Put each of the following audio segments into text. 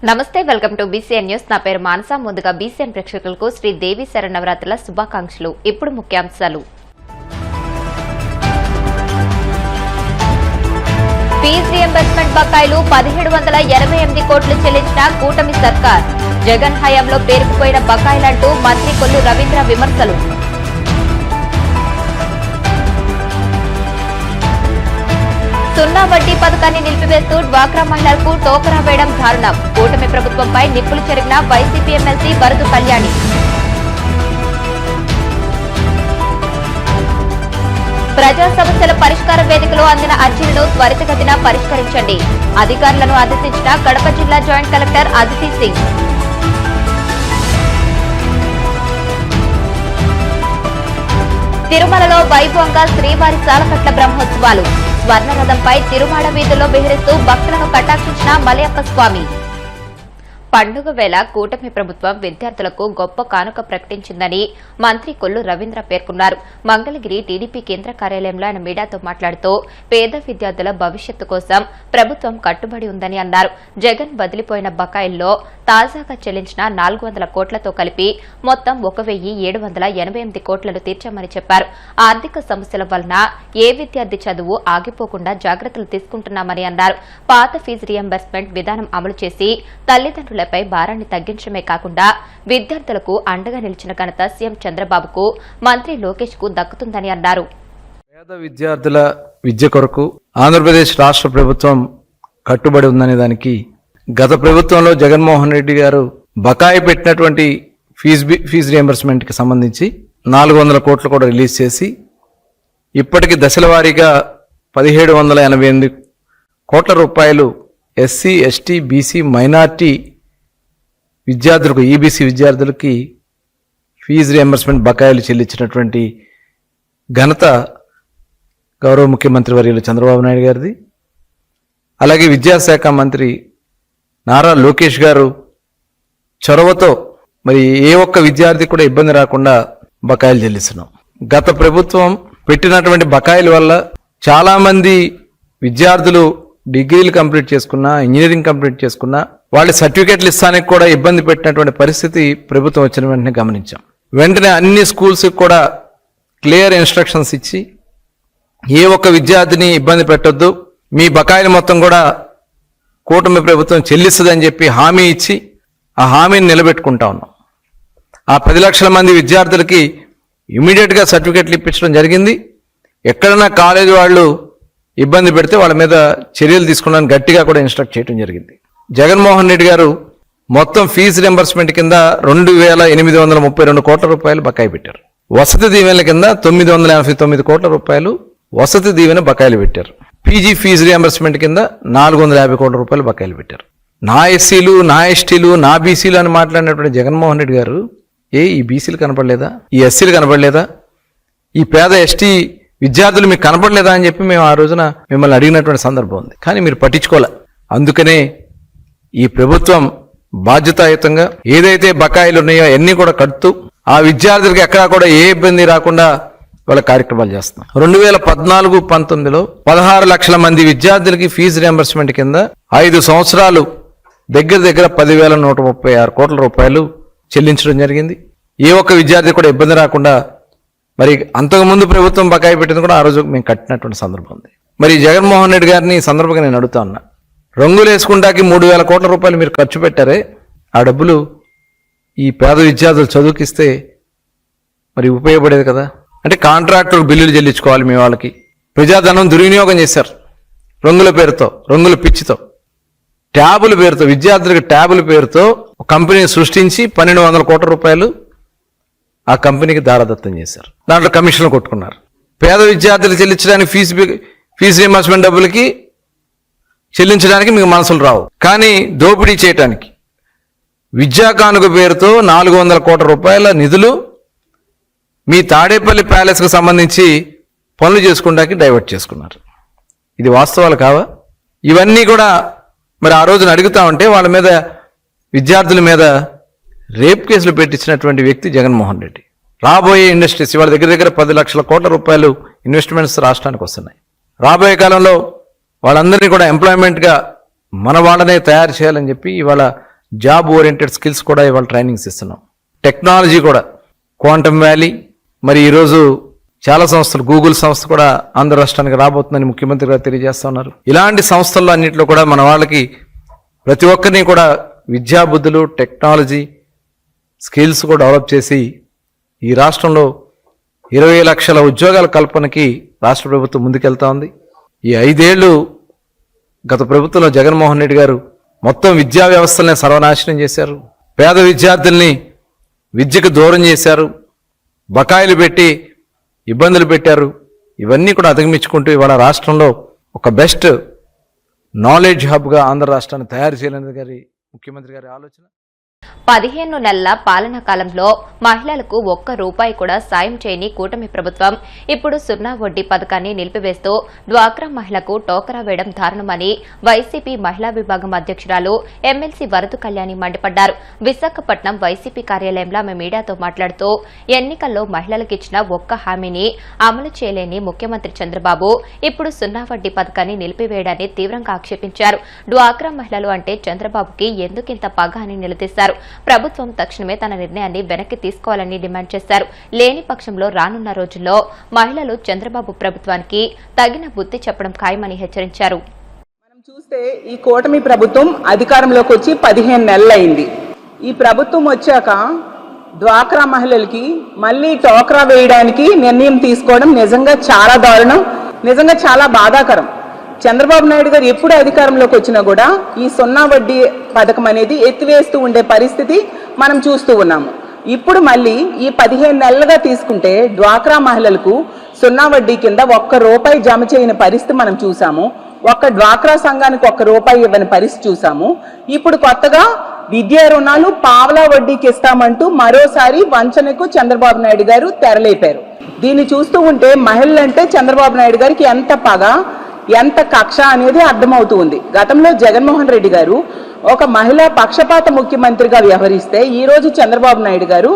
నమస్తే, welcome to BCN news. నా పేరు మానస. ముందుగా బీసీఎన్ ప్రేక్షకులకు శ్రీ దేవి శరన్నవరాత్రుల శుభాకాంక్షలు. ఇప్పుడు ముఖ్యాంశాలు. ఫీజు రియంబర్స్మెంట్ బకాయిలు 1788 కోట్లు చెల్లించిన కూటమి సర్కార్. జగన్ హయాంలో పేరుకుపోయిన బకాయిలంటూ మంత్రి కొల్లు రవీంద్ర విమర్శలు. సున్నా వడ్డీ పథకాన్ని నిలిపివేస్తూ డ్వాక్రా మహిళలకు టోకరా వేయడం దారుణం. కూటమి ప్రభుత్వంపై నిప్పులు చెరిగిన వైసీపీ ఎమ్మెల్సీ వరదు కళ్యాణి. ప్రజా సమస్యల పరిష్కార వేదికలో అందిన అర్జీలను త్వరితగతిన పరిష్కరించండి. అధికారులను ఆదేశించిన కడప జిల్లా జాయింట్ కలెక్టర్ అదితి సింగ్. తిరుమలలో వైభవంగా శ్రీవారి సాలకట్ల బ్రహ్మోత్సవాలు. స్వర్ణరథంపై తిరుమాడ వీధుల్లో విహరిస్తూ భక్తులను కటాక్షించిన మలయప్ప స్వామి. పండుగ వేళ కూటమి ప్రభుత్వం విద్యార్థులకు గొప్ప కానుక ప్రకటించిందని మంత్రి కొల్లు రవీంద్ర పేర్కొన్నారు. మంగళగిరి టీడీపీ కేంద్ర కార్యాలయంలో ఆయన మీడియాతో మాట్లాడుతూ పేద విద్యార్థుల భవిష్యత్తు కోసం ప్రభుత్వం కట్టుబడి ఉందని అన్నారు. జగన్ వదిలిపోయిన బకాయిల్లో తాజాగా చెల్లించిన 400 కోట్లతో కలిపి మొత్తం 1788 కోట్లను తీర్చామని చెప్పారు. ఆర్థిక సమస్యల వలన ఏ విద్యార్థి చదువు ఆగిపోకుండా జాగ్రత్తలు తీసుకుంటున్నామని అన్నారు. పాత ఫీజు రియంబర్స్మెంట్ విధానం అమలు చేసి తల్లిదండ్రులపై భారాన్ని తగ్గించడమే కాకుండా విద్యార్థులకు అండగా నిలిచిన ఘనత సీఎం చంద్రబాబుకు, మంత్రి లోకేష్ కు దక్కుతుందని అన్నారు. పేద విద్యార్థుల విద్య కొరకు ఆంధ్రప్రదేశ్ రాష్ట్ర ప్రభుత్వం కట్టుబడి ఉందనే దానికి గత ప్రభుత్వంలో జగన్మోహన్ రెడ్డి గారు బకాయి పెట్టినటువంటి ఫీజు రియంబర్స్మెంట్ కి సంబంధించి 400 కోట్లు కూడా రిలీజ్ చేసి ఇప్పటికి దశల వారీగా 1788 కోట్ల రూపాయలు ఎస్సీ, ఎస్టీ, బీసీ, మైనార్టీ విద్యార్థులకు, ఈబీసీ విద్యార్థులకి ఫీజు రియంబర్స్మెంట్ బకాయిలు చెల్లించినటువంటి ఘనత గౌరవ ముఖ్యమంత్రి వర్యులు చంద్రబాబు నాయుడు గారిది. అలాగే విద్యాశాఖ మంత్రి నారా లోకేష్ గారు చొరవతో మరి ఏ ఒక్క విద్యార్థి కూడా ఇబ్బంది రాకుండా బకాయిలు చెల్లిస్తున్నాం. గత ప్రభుత్వం పెట్టినటువంటి బకాయిల వల్ల చాలా మంది విద్యార్థులు డిగ్రీలు కంప్లీట్ చేసుకున్నా, ఇంజనీరింగ్ కంప్లీట్ చేసుకున్నా వాళ్ళ సర్టిఫికేట్లు ఇస్తానికి కూడా ఇబ్బంది పెట్టినటువంటి పరిస్థితి ప్రభుత్వం వచ్చిన వెంటనే గమనించాం. వెంటనే అన్ని స్కూల్స్కి కూడా క్లియర్ ఇన్స్ట్రక్షన్స్ ఇచ్చి ఏ ఒక్క విద్యార్థిని ఇబ్బంది పెట్టొద్దు, మీ బకాయిలు మొత్తం కూడా కూటమి ప్రభుత్వం చెల్లిస్తుందని చెప్పి హామీ ఇచ్చి ఆ హామీని నిలబెట్టుకుంటా ఉన్నాం. ఆ 10 లక్షల మంది విద్యార్థులకి ఇమీడియట్గా సర్టిఫికేట్లు ఇప్పించడం జరిగింది. ఎక్కడైనా కాలేజీ వాళ్ళు ఇబ్బంది పెడితే వాళ్ళ మీద చర్యలు తీసుకోవడానికి గట్టిగా కూడా ఇన్స్ట్రక్ట్ చేయడం జరిగింది. జగన్మోహన్ రెడ్డి గారు మొత్తం ఫీజు రియంబర్స్మెంట్ కింద 2832 కోట్ల రూపాయలు బకాయి పెట్టారు. వసతి దీవెనల కింద 989 కోట్ల రూపాయలు వసతి దీవెన బకాయిలు పెట్టారు. పీజీ ఫీజు రియంబర్స్మెంట్ కింద 450 కోట్ల రూపాయలు బకాయిలు పెట్టారు. నా ఎస్సీలు, నా ఎస్టీలు, నా బీసీలు అని మాట్లాడినటువంటి జగన్మోహన్ రెడ్డి గారు ఈ బీసీలు కనపడలేదా, ఈ ఎస్సీలు కనపడలేదా, ఈ పేద ఎస్టీ విద్యార్థులు మీకు కనపడలేదా అని చెప్పి మేము ఆ రోజున మిమ్మల్ని అడిగినటువంటి సందర్భం ఉంది. కానీ మీరు పట్టించుకోలే. అందుకనే ఈ ప్రభుత్వం బాధ్యతాయుతంగా ఏదైతే బకాయిలు ఉన్నాయో అన్నీ కూడా కడుతూ ఆ విద్యార్థులకు ఎక్కడా కూడా ఏ ఇబ్బంది రాకుండా వాళ్ళ కార్యక్రమాలు చేస్తున్నాం. 2014-19లో 16 లక్షల మంది విద్యార్థులకి ఫీజు రియంబర్స్మెంట్ కింద 5 సంవత్సరాలు దగ్గర 10,136 కోట్ల రూపాయలు చెల్లించడం జరిగింది. ఏ ఒక్క విద్యార్థి కూడా ఇబ్బంది రాకుండా మరి అంతకుముందు ప్రభుత్వం బకాయి పెట్టింది కూడా ఆ రోజు మేము కట్టినటువంటి సందర్భం ఉంది. మరి జగన్మోహన్ రెడ్డి గారిని ఈ సందర్భంగా నేను అడుగుతా ఉన్నా, రంగులు వేసుకుంటాకి 3,000 కోట్ల రూపాయలు మీరు ఖర్చు పెట్టారే, ఆ డబ్బులు ఈ పేద విద్యార్థులు చదువుకిస్తే మరి ఉపయోగపడేది కదా. అంటే కాంట్రాక్టర్ బిల్లులు చెల్లించుకోవాలి మీ వాళ్ళకి. ప్రజాధనం దుర్వినియోగం చేశారు రంగుల పేరుతో, రంగుల పిచ్చితో, ట్యాబుల పేరుతో, విద్యార్థులకు ట్యాబుల పేరుతో కంపెనీ సృష్టించి 1,200 కోట్ల రూపాయలు ఆ కంపెనీకి దారదత్తం చేశారు. దాంట్లో కమిషన్లు కొట్టుకున్నారు. పేద విద్యార్థులు చెల్లించడానికి ఫీజు రియంబర్స్మెంట్ డబ్బులకి చెల్లించడానికి మీకు మనసులు రావు, కానీ దోపిడీ చేయటానికి విద్యా కానుక పేరుతో 400 కోట్ల రూపాయల నిధులు మీ తాడేపల్లి ప్యాలెస్కు సంబంధించి పనులు చేసుకోవడానికి డైవర్ట్ చేసుకున్నారు. ఇది వాస్తవాలు కావా? ఇవన్నీ కూడా మరి ఆ రోజున అడుగుతా ఉంటే వాళ్ళ మీద, విద్యార్థుల మీద రేప్ కేసులు పెట్టించినటువంటి వ్యక్తి జగన్మోహన్ రెడ్డి. రాబోయే ఇండస్ట్రీస్ వాళ్ళ దగ్గర 10 లక్షల కోట్ల రూపాయలు ఇన్వెస్ట్మెంట్స్ రాష్ట్రానికి వస్తున్నాయి. రాబోయే కాలంలో వాళ్ళందరినీ కూడా ఎంప్లాయ్మెంట్గా మన వాళ్ళనే తయారు చేయాలని చెప్పి ఇవాళ జాబ్ ఓరియంటెడ్ స్కిల్స్ కూడా ఇవాళ ట్రైనింగ్స్ ఇస్తున్నాం. టెక్నాలజీ కూడా క్వాంటమ్ వ్యాలీ, మరి ఈరోజు చాలా సంస్థలు, గూగుల్ సంస్థ కూడా ఆంధ్ర రాష్ట్రానికి రాబోతుందని ముఖ్యమంత్రి గారు తెలియజేస్తా ఉన్నారు. ఇలాంటి సంస్థల్లో అన్నింటిలో కూడా మన వాళ్ళకి ప్రతి ఒక్కరిని కూడా విద్యాబుద్ధులు, టెక్నాలజీ స్కిల్స్ కూడా డెవలప్ చేసి ఈ రాష్ట్రంలో 20 లక్షల ఉద్యోగాల కల్పనకి రాష్ట్ర ప్రభుత్వం ముందుకెళ్తా ఉంది. ఈ 5 ఏళ్లు గత ప్రభుత్వంలో జగన్మోహన్ రెడ్డి గారు మొత్తం విద్యా వ్యవస్థల్ని సర్వనాశనం చేశారు. పేద విద్యార్థుల్ని విద్యకు దూరం చేశారు, బకాయిలు పెట్టి ఇబ్బందులు పెట్టారు. ఇవన్నీ కూడా అధిగమించుకుంటూ ఇవాళ రాష్ట్రంలో ఒక బెస్ట్ నాలెడ్జ్ హబ్గా ఆంధ్ర రాష్ట్రాన్ని తయారు చేయాలనేది గారి ముఖ్యమంత్రి గారి ఆలోచన. 15 నెలల పాలనా కాలంలో మహిళలకు ఒక్క రూపాయి కూడా సాయం చేయని కూటమి ప్రభుత్వం ఇప్పుడు 0 వడ్డీ పథకాన్ని నిలిపివేస్తూ డ్వాక్రా మహిళకు టోకరా వేయడం దారుణమని వైసీపీ మహిళా విభాగం అధ్యక్షురాలు ఎమ్మెల్సీ వరదు కళ్యాణి మండిపడ్డారు. విశాఖపట్నం వైసీపీ కార్యాలయంలో ఆమె మీడియాతో మాట్లాడుతూ ఎన్నికల్లో మహిళలకిచ్చిన ఒక్క హామీని అమలు చేయలేని ముఖ్యమంత్రి చంద్రబాబు ఇప్పుడు 0 వడ్డీ పథకాన్ని నిలిపివేయడాన్ని తీవ్రంగా ఆక్షేపించారు. డ్వాక్రా మహిళలు అంటే చంద్రబాబుకి ఎందుకింత పగ అని నిలదీశారు. ప్రభుత్వం తక్షణమే తన నిర్ణయాన్ని వెనక్కి తీసుకోవాలని డిమాండ్ చేశారు. లేని పక్షంలో రానున్న రోజుల్లో మహిళలు చంద్రబాబు ప్రభుత్వానికి తగిన బుద్ధి చెప్పడం ఖాయమని హెచ్చరించారు. మనం చూస్తే ఈ కూటమి ప్రభుత్వం అధికారంలోకి వచ్చి 15 నెలలైంది. ఈ ప్రభుత్వం వచ్చాక డ్వాక్రా మహిళలకి మళ్ళీ టోకరా వేయడానికి నిర్ణయం తీసుకోవడం నిజంగా చాలా దారుణం, నిజంగా చాలా బాధాకరం. చంద్రబాబు నాయుడు గారు ఎప్పుడు అధికారంలోకి వచ్చినా కూడా ఈ 0 వడ్డీ పథకం అనేది ఎత్తివేస్తూ ఉండే పరిస్థితి మనం చూస్తూ ఉన్నాము. ఇప్పుడు మళ్ళీ ఈ 15 నెలలుగా తీసుకుంటే డ్వాక్రా మహిళలకు 0 వడ్డీ కింద ఒక్క రూపాయి జమ చేయని పరిస్థితి మనం చూసాము. ఒక్క డ్వాక్రా సంఘానికి ఒక్క రూపాయి ఇవ్వని పరిస్థితి చూసాము. ఇప్పుడు కొత్తగా విద్యా రుణాలు పావలా వడ్డీకి ఇస్తామంటూ మరోసారి వంచనకు చంద్రబాబు నాయుడు గారు తెరలేపారు. దీన్ని చూస్తూ ఉంటే మహిళలంటే చంద్రబాబు నాయుడు గారికి ఎంత పగ, ఎంత కక్ష అనేది అర్థమవుతూ ఉంది. గతంలో జగన్మోహన్ రెడ్డి గారు ఒక మహిళా పక్షపాత ముఖ్యమంత్రిగా వ్యవహరిస్తే ఈ రోజు చంద్రబాబు నాయుడు గారు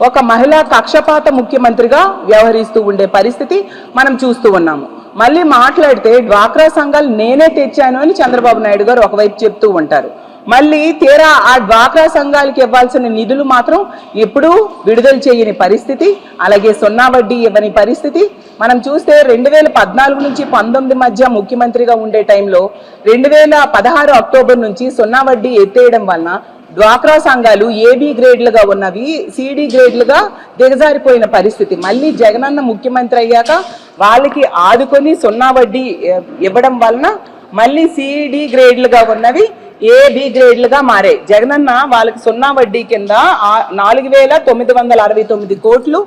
ఒక మహిళా పక్షపాత ముఖ్యమంత్రిగా వ్యవహరిస్తూ ఉండే పరిస్థితి మనం చూస్తూ ఉన్నాము. మళ్ళీ మాట్లాడితే డ్వాక్రా సంఘాలు నేనే తెచ్చాను అని చంద్రబాబు నాయుడు గారు ఒకవైపు చెప్తూ ఉంటారు. మళ్ళీ తీరా ఆ డ్వాక్రా సంఘాలకి ఇవ్వాల్సిన నిధులు మాత్రం ఎప్పుడూ విడుదల చేయని పరిస్థితి, అలాగే 0 వడ్డీ ఇవ్వని పరిస్థితి మనం చూస్తే 2014 నుంచి 19 మధ్య ముఖ్యమంత్రిగా ఉండే టైంలో 2016 అక్టోబర్ నుంచి 0 వడ్డీ ఎత్తేయడం వలన డ్వాక్రా సంఘాలు ఏబీ గ్రేడ్లుగా ఉన్నవి సిడి గ్రేడ్లుగా దిగజారిపోయిన పరిస్థితి. మళ్ళీ జగనన్న ముఖ్యమంత్రి అయ్యాక వాళ్ళకి ఆదుకొని 0 వడ్డీ ఇవ్వడం వలన మళ్ళీ సిడి గ్రేడ్లుగా ఉన్నవి ఏబి గ్రేడ్లుగా మారాయి. జగనన్న వాళ్ళకి 0 వడ్డీ కింద 4,969 కోట్లు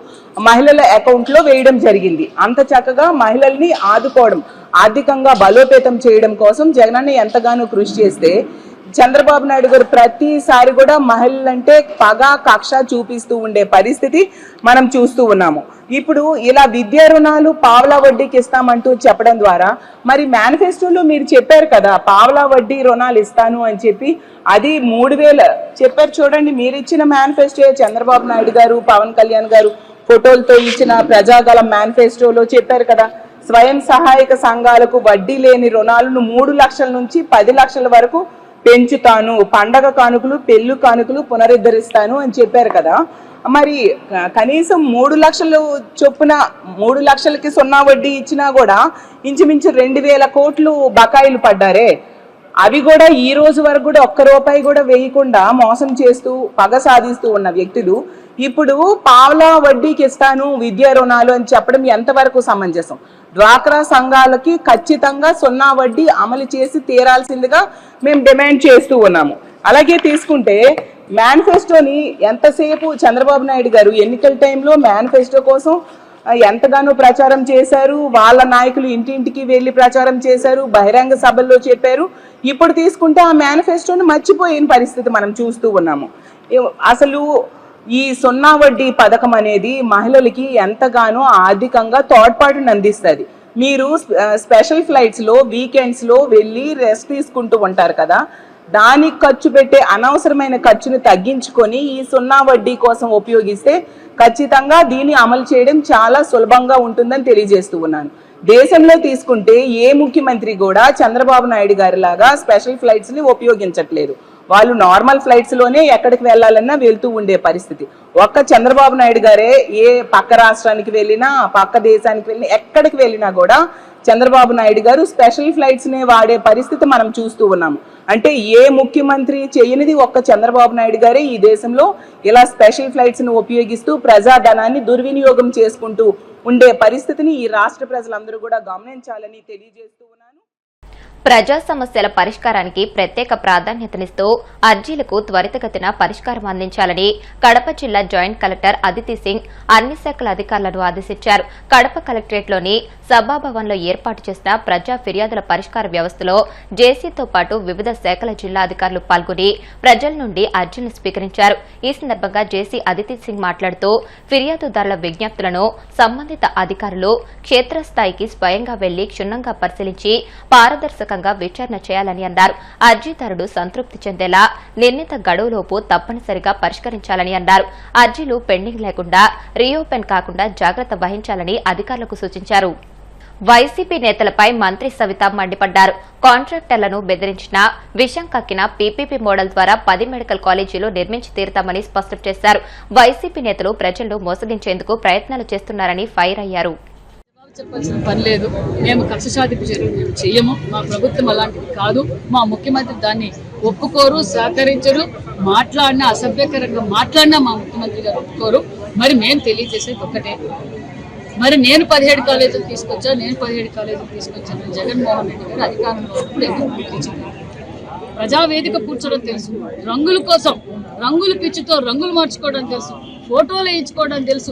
మహిళల అకౌంట్ లో వేయడం జరిగింది. అంత చక్కగా మహిళల్ని ఆదుకోవడం, ఆర్థికంగా బలోపేతం చేయడం కోసం జగనన్న ఎంతగానో కృషి చేస్తే చంద్రబాబు నాయుడు గారు ప్రతిసారి కూడా మహిళలంటే పగ, కక్ష చూపిస్తూ ఉండే పరిస్థితి మనం చూస్తూ ఉన్నాము. ఇప్పుడు ఇలా విద్యా రుణాలు పావలా వడ్డీకి ఇస్తామంటూ చెప్పడం ద్వారా మరి మేనిఫెస్టోలో మీరు చెప్పారు కదా పావలా వడ్డీ రుణాలు ఇస్తాను అని చెప్పి, అది 3,000 చెప్పారు. చూడండి, మీరు ఇచ్చిన మేనిఫెస్టో చంద్రబాబు నాయుడు గారు, పవన్ కళ్యాణ్ గారు ఫోటోలతో ఇచ్చిన ప్రజాగళం మేనిఫెస్టోలో చెప్పారు కదా, స్వయం సహాయక సంఘాలకు వడ్డీ లేని రుణాలను 3 లక్షల నుంచి 10 లక్షల వరకు పెంచుతాను, పండగ కానుకలు, పెళ్లి కానుకలు పునరుద్ధరిస్తాను అని చెప్పారు కదా. మరి కనీసం 3 లక్షలు చొప్పున 3 లక్షలకి 0 వడ్డీ ఇచ్చినా కూడా ఇంచుమించు 2,000 కోట్లు బకాయిలు పడ్డారే. అవి కూడా ఈ రోజు వరకు కూడా ఒక్క రూపాయి కూడా వేయకుండా మోసం చేస్తూ పగ సాధిస్తూ ఉన్న వ్యక్తులు ఇప్పుడు పావలా వడ్డీకి ఇస్తాను విద్యా రుణాలు అని చెప్పడం ఎంతవరకు సమంజసం? డ్వాక్రా సంఘాలకి ఖచ్చితంగా 0 వడ్డీ అమలు చేసి తీరాల్సిందిగా మేము డిమాండ్ చేస్తూ ఉన్నాము. అలాగే తీసుకుంటే మేనిఫెస్టోని ఎంతసేపు చంద్రబాబు నాయుడు గారు ఎన్నికల టైంలో మేనిఫెస్టో కోసం ఎంతగానో ప్రచారం చేశారు, వాళ్ళ నాయకులు ఇంటింటికి వెళ్ళి ప్రచారం చేశారు, బహిరంగ సభల్లో చెప్పారు. ఇప్పుడు తీసుకుంటే ఆ మేనిఫెస్టోని మర్చిపోయిన పరిస్థితి మనం చూస్తూ ఉన్నాము. అసలు ఈ 0 వడ్డీ పథకం అనేది మహిళలకి ఎంతగానో ఆర్థికంగా తోడ్పాటును అందిస్తుంది. మీరు స్పెషల్ ఫ్లైట్స్లో వీకెండ్స్లో వెళ్ళి రెస్ట్ తీసుకుంటూ ఉంటారు కదా, దానికి ఖర్చు పెట్టే అనవసరమైన ఖర్చును తగ్గించుకొని ఈ 0 వడ్డీ కోసం ఉపయోగిస్తే ఖచ్చితంగా దీన్ని అమలు చేయడం చాలా సులభంగా ఉంటుందని తెలియజేస్తూ ఉన్నాను. దేశంలో తీసుకుంటే ఏ ముఖ్యమంత్రి కూడా చంద్రబాబు నాయుడు గారి లాగా స్పెషల్ ఫ్లైట్స్ ని ఉపయోగించట్లేదు. వాళ్ళు నార్మల్ ఫ్లైట్స్ లోనే ఎక్కడికి వెళ్ళాలన్నా వెళ్తూ ఉండే పరిస్థితి. ఒక్క చంద్రబాబు నాయుడు గారే ఏ పక్క రాష్ట్రానికి వెళ్ళినా, పక్క దేశానికి వెళ్ళినా, ఎక్కడికి వెళ్ళినా కూడా చంద్రబాబు నాయుడు గారు స్పెషల్ ఫ్లైట్స్ నే వాడే పరిస్థితి మనం చూస్తూ ఉన్నాము. అంటే ఏ ముఖ్యమంత్రి చేయనిది ఒక్క చంద్రబాబు నాయుడు గారే ఈ దేశంలో ఇలా స్పెషల్ ఫ్లైట్స్ ను ఉపయోగిస్తూ ప్రజాధనాన్ని దుర్వినియోగం చేసుకుంటూ ఉండే పరిస్థితిని ఈ రాష్ట్ర ప్రజలందరూ కూడా గమనించాలని తెలియజేస్తూ ఉన్నాను. ప్రజా సమస్యల పరిష్కారానికి ప్రత్యేక ప్రాధాన్యతనిస్తూ అర్జీలకు త్వరితగతిన పరిష్కారం అందించాలని కడప జిల్లా జాయింట్ కలెక్టర్ అదితి సింగ్ అన్ని శాఖల అధికారులను ఆదేశించారు. కడప కలెక్టరేట్లోని సభాభవన్లో ఏర్పాటు చేసిన ప్రజా ఫిర్యాదుల పరిష్కార వ్యవస్థలో జేసీతో పాటు వివిధ శాఖల జిల్లా అధికారులు పాల్గొని ప్రజల నుండి అర్జీలను స్వీకరించారు. ఈ సందర్భంగా జేసీ అదితి సింగ్ మాట్లాడుతూ ఫిర్యాదుదారుల విజ్ఞప్తులను సంబంధిత అధికారులు క్షేత్రస్థాయికి స్వయంగా వెళ్లి క్షుణ్ణంగా పరిశీలించి పారదర్శకంగా విచారణ చేయాలని అన్నారు. అర్జీదారుడు సంతృప్తి చెందేలా నిర్ణీత గడువులోపు తప్పనిసరిగా పరిష్కరించాలని అన్నారు. అర్జీలు పెండింగ్ లేకుండా రీఓపెన్ కాకుండా జాగ్రత్త వహించాలని అధికారులకు సూచించారు. వైసీపీ నేతలపై మంత్రి సవిత మండిపడ్డారు. కాంట్రాక్టర్లను బెదిరించిన విషం కక్కిన పీపీపీ మోడల్ ద్వారా 10 మెడికల్ కాలేజీలు నిర్మించి తీరుతామని స్పష్టం చేశారు. వైసీపీ నేతలు ప్రజలను మోసగించేందుకు ప్రయత్నాలు చేస్తున్నారని ఫైర్ అయ్యారు. చెప్పాల్సిన పని లేదు. మేము కక్ష సాధింపు చర్యలు చెయ్యము. మా ప్రభుత్వం అలాంటిది కాదు. మా ముఖ్యమంత్రి దాన్ని ఒప్పుకోరు, సహకరించరు. మాట్లాడినా అసభ్యకరంగా మాట్లాడినా మా ముఖ్యమంత్రి గారు ఒప్పుకోరు. మరి మేము తెలియజేసేది ఒక్కటే, మరి నేను 17 కాలేజీలు తీసుకొచ్చాను. జగన్మోహన్ రెడ్డి గారు అధికారంలో ఉన్నప్పుడు ఎందుకు గుర్తించింది? ప్రజావేదిక కూర్చోవడం తెలుసు, రంగుల కోసం రంగుల పిచ్చితో రంగులు మార్చుకోవడం తెలుసు, ఫోటోలు వేయించుకోవడం తెలుసు,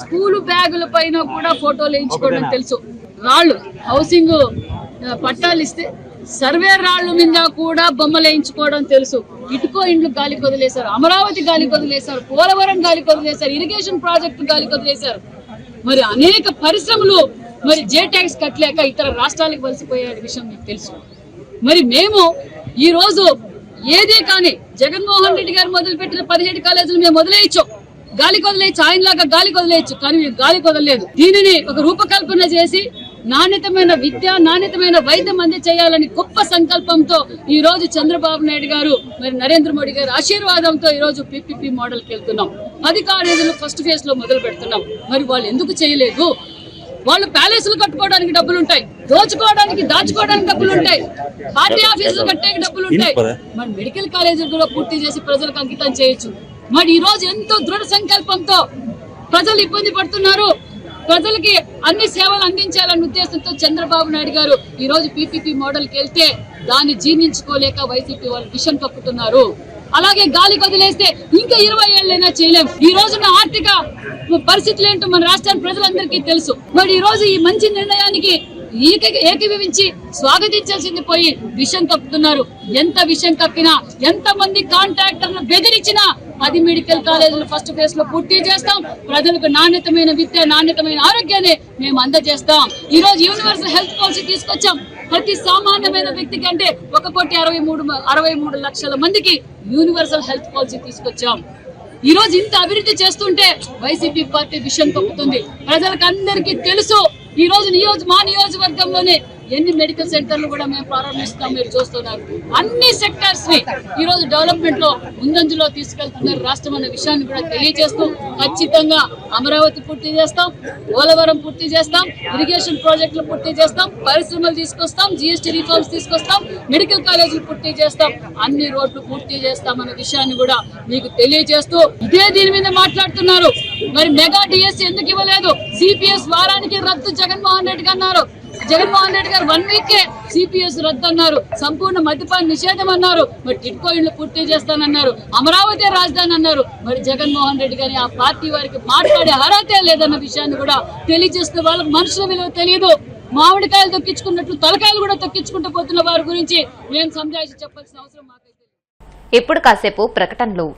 స్కూలు బ్యాగుల పైన కూడా ఫోటోలు వేయించుకోవడం తెలుసు. రాళ్లు హౌసింగ్ పట్టాలు ఇస్తే సర్వే రాళ్ల మీద కూడా బొమ్మలు వేయించుకోవడం తెలుసు. ఇటుకో ఇండ్లు గాలి కొదిలేశారు, అమరావతి గాలి కొదిలేశారు, పోలవరం గాలి కొదిలేశారు, ఇరిగేషన్ ప్రాజెక్టు గాలి కొదిలేశారు. మరి అనేక పరిశ్రమలు మరి జే ట్యాక్స్ కట్టలేక ఇతర రాష్ట్రాలకు వలసిపోయే విషయం మీకు తెలుసు. మరి మేము ఈ రోజు ఏదే కానీ జగన్మోహన్ రెడ్డి గారు మొదలుపెట్టిన 17 కాలేజీలు మేము వదిలేయచ్చు, గాలి కొదిలేయచ్చు, ఆయనలాగా గాలి కొదిలేయచ్చు. కానీ మేము గాలి కొదలేదు. దీనిని ఒక రూపకల్పన చేసి నాణ్యతమైన విద్య, నాణ్యతమైన వైద్యం అందజేయాలని గొప్ప సంకల్పంతో ఈ రోజు చంద్రబాబు నాయుడు గారు మరి నరేంద్ర మోడీ గారి ఆశీర్వాదంతో ఈ రోజు పీపీపీ మోడల్కి వెళ్తున్నాం. 10 కాలేజీలు ఫస్ట్ ఫేజ్ లో మొదలు పెడుతున్నాం. మరి వాళ్ళు ఎందుకు చేయలేదు? వాళ్ళు ప్యాలెస్లు కట్టుకోవడానికి డబ్బులు ఉంటాయి, దోచుకోవడానికి దాచుకోవడానికి డబ్బులు ఉంటాయి, పార్టీ ఆఫీసులు కట్టే డబ్బులు ఉంటాయి. మరి మెడికల్ కాలేజీలు కూడా పూర్తి చేసి ప్రజలకు అంకితం చేయొచ్చు. మరి ఈ రోజు ఎంతో దృఢ సంకల్పంతో ప్రజలు ఇబ్బంది పడుతున్నారు, ప్రజలకి అన్ని సేవలు అందించాలన్న ఉద్దేశంతో చంద్రబాబు నాయుడు గారు ఈ రోజు పీపీపీ మోడల్కి వెళ్తే దాన్ని జీర్ణించుకోలేక వైసీపీ వాళ్ళు విషం కప్పుతున్నారు. అలాగే గాలి వదిలేస్తే ఇంకా 20 ఏళ్ళైనా చేయలేం. ఈ రోజున్న ఆర్థిక పరిస్థితులు ఏంటో మన రాష్ట్రానికి ప్రజలందరికీ తెలుసు. మరి ఈ రోజు ఈ మంచి నిర్ణయానికి ఏకీభవించి స్వాగతించాల్సింది పోయి విషం కప్పుతున్నారు. ఎంత విషం కప్పినా, ఎంత మంది కాంట్రాక్టర్లు బెదిరించినా 10 మెడికల్ కాలేజీలు ఫస్ట్ ఫేజ్ లో పూర్తి చేస్తాం. ప్రజలకు నాణ్యతమైన విద్య, నాణ్యతమైన ఆరోగ్యాన్ని మేము అందజేస్తాం. ఈ రోజు యూనివర్సల్ హెల్త్ పాలసీ తీసుకొచ్చాం. ప్రతి సామాన్యమైన వ్యక్తికి అంటే 1,63 లక్షల మందికి యూనివర్సల్ హెల్త్ పాలసీ తీసుకొచ్చాం. ఈ రోజు ఇంత అభివృద్ధి చేస్తుంటే వైసీపీ పార్టీ విషయం కప్పుతుంది. ప్రజలకు అందరికీ తెలుసు. ఈ రోజు మా నియోజకవర్గంలోనే ఎన్ని మెడికల్ సెంటర్లు కూడా మేము ప్రారంభిస్తాం. మీరు చూస్తున్నారు. అన్ని సెక్టర్స్ ని ఈ రోజు డెవలప్మెంట్ లో ముందంజలో తీసుకెళ్తున్నారు రాష్ట్రం అనే విషయాన్ని కూడా తెలియజేస్తూ ఖచ్చితంగా అమరావతి పూర్తి చేస్తాం, పోలవరం పూర్తి చేస్తాం, ఇరిగేషన్ ప్రాజెక్టులు పూర్తి చేస్తాం, పరిశ్రమలు తీసుకొస్తాం, జీఎస్టీ రిఫార్మ్స్ తీసుకొస్తాం, మెడికల్ కాలేజీలు పూర్తి చేస్తాం, అన్ని రోడ్లు పూర్తి చేస్తాం అనే విషయాన్ని కూడా మీకు తెలియజేస్తూ ఇదే దీని మీద మాట్లాడుతున్నారు. మరి మెగా డిఎస్సీ ఎందుకు ఇవ్వలేదు? సిపిఎస్ వారానికి రద్దు జగన్మోహన్ రెడ్డి అన్నారు. జగన్మోహన్ రెడ్డి గారు 1 వీకే సిపిఎస్ రద్దు అన్నారు, సంపూర్ణ మద్యపాన నిషేధం అన్నారు, మరి టిట్కో ఇళ్లు పూర్తి చేస్తానన్నారు, అమరావతి రాజధాని అన్నారు. మరి జగన్మోహన్ రెడ్డి గారి ఆ పార్టీ వారికి మాట్లాడే అర్హతే లేదన్న విషయాన్ని కూడా తెలియజేస్తున్న వాళ్ళకి మనుషుల విలువ తెలియదు. మామిడికాయలు తొక్కించుకున్నట్లు తలకాయలు కూడా తొక్కించుకుంటూ పోతున్న వారి గురించి మేము సంజాయిషి చెప్పాల్సిన అవసరం మాకైతే. ఇప్పుడు కాసేపు ప్రకటనలు.